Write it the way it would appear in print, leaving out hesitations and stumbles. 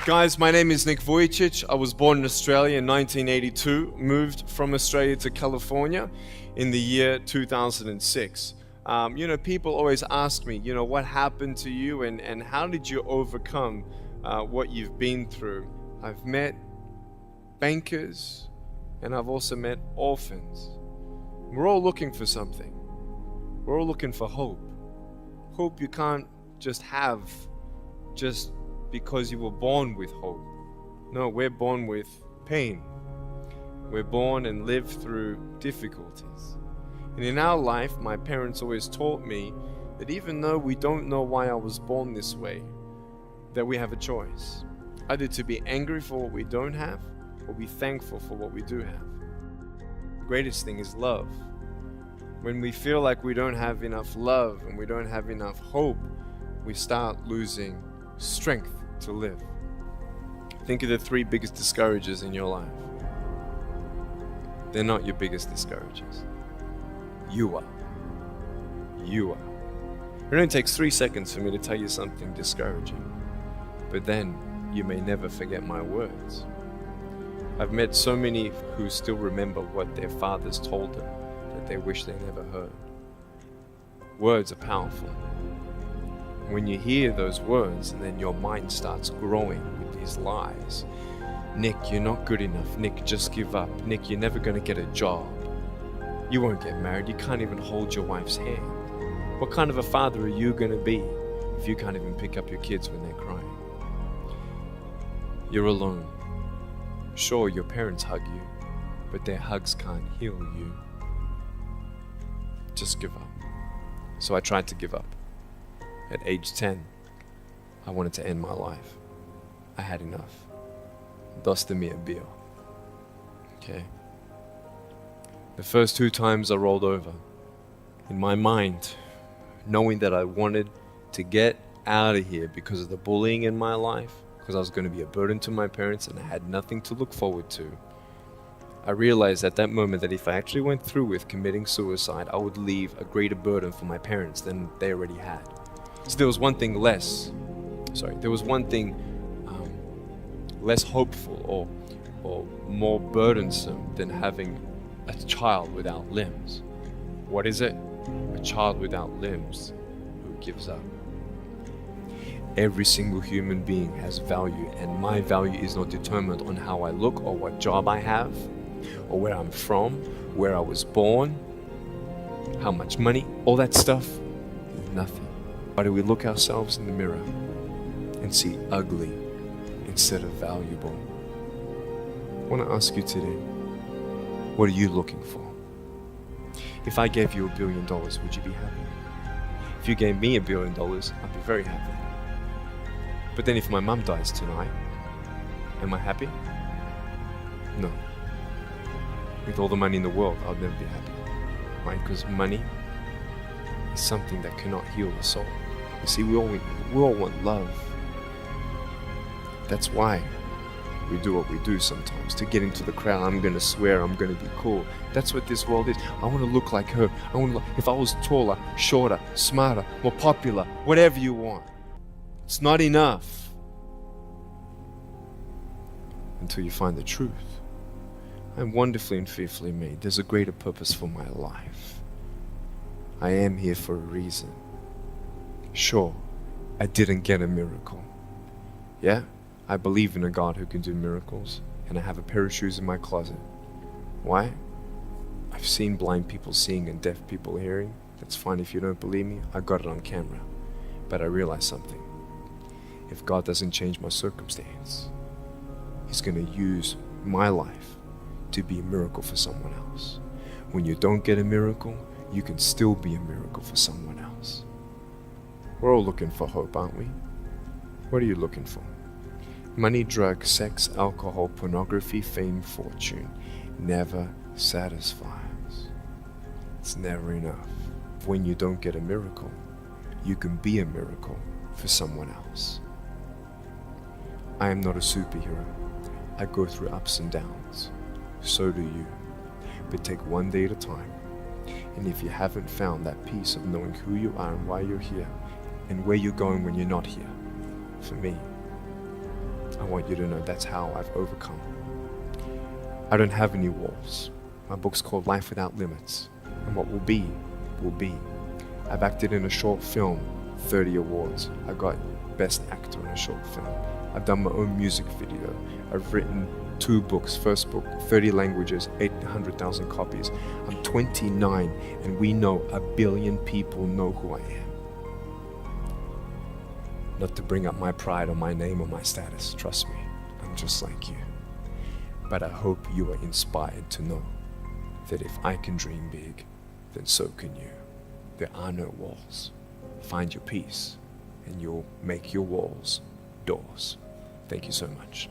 Guys, my name is Nick Vujicic. I was born in Australia in 1982, moved from Australia to California in the year 2006. People always ask me, what happened to you and how did you overcome what you've been through? I've met bankers and I've also met orphans. We're all looking for something. We're all looking for hope. Hope you can't just have just because you were born with hope. No, we're born with pain. We're born and live through difficulties. And in our life, my parents always taught me that even though we don't know why I was born this way, that we have a choice. Either to be angry for what we don't have, or be thankful for what we do have. The greatest thing is love. When we feel like we don't have enough love and we don't have enough hope, we start losing strength to live. Think of the 3 biggest discouragers in your life. They're not your biggest discouragers. You are. You are. It only takes 3 seconds for me to tell you something discouraging, but then you may never forget my words. I've met so many who still remember what their fathers told them that they wish they never heard. Words are powerful. When you hear those words and then your mind starts growing with these lies. Nick, you're not good enough. Nick, just give up. Nick, you're never going to get a job. You won't get married. You can't even hold your wife's hand. What kind of a father are you going to be if you can't even pick up your kids when they're crying? You're alone. Sure, your parents hug you, but their hugs can't heal you. Just give up. So I tried to give up. At age 10, I wanted to end my life. I had enough. Dosta mi je bio. Okay. The first 2 times I rolled over. In my mind, knowing that I wanted to get out of here because of the bullying in my life, because I was going to be a burden to my parents and I had nothing to look forward to. I realized at that moment that if I actually went through with committing suicide, I would leave a greater burden for my parents than they already had. So there was one thing less hopeful or more burdensome than having a child without limbs. What is it? A child without limbs who gives up. Every single human being has value, and my value is not determined on how I look or what job I have or where I'm from, where I was born, how much money, all that stuff is nothing. Why do we look ourselves in the mirror and see ugly instead of valuable? I want to ask you today, what are you looking for? If I gave you $1 billion, would you be happy? If you gave me $1 billion, I'd be very happy. But then if my mum dies tonight, am I happy? No. With all the money in the world, I'll never be happy. Right? Because money is something that cannot heal the soul. You see, we all want love. That's why we do what we do sometimes. To get into the crowd, I'm going to swear, I'm going to be cool. That's what this world is. I want to look like her. If I was taller, shorter, smarter, more popular, whatever you want. It's not enough until you find the truth. I'm wonderfully and fearfully made. There's a greater purpose for my life. I am here for a reason. Sure, I didn't get a miracle. Yeah, I believe in a God who can do miracles, and I have a pair of shoes in my closet. Why? I've seen blind people seeing and deaf people hearing. That's fine if you don't believe me. I got it on camera. But I realized something. If God doesn't change my circumstance, He's going to use my life to be a miracle for someone else. When you don't get a miracle, you can still be a miracle for someone else. We're all looking for hope, aren't we? What are you looking for? Money, drugs, sex, alcohol, pornography, fame, fortune never satisfies. It's never enough. When you don't get a miracle, you can be a miracle for someone else. I am not a superhero. I go through ups and downs. So do you. But take one day at a time. And if you haven't found that peace of knowing who you are and why you're here, and where you're going when you're not here, for me, I want you to know that's how I've overcome. I don't have any walls. My book's called Life Without Limits, and what will be, will be. I've acted in a short film, 30 awards. I got Best Actor in a Short Film. I've done my own music video. I've written 2 books. First book, 30 languages, 800,000 copies. I'm 29, and we know 1 billion people know who I am. Not to bring up my pride or my name or my status, trust me, I'm just like you. But I hope you are inspired to know that if I can dream big, then so can you. There are no walls. Find your peace, and you'll make your walls doors. Thank you so much.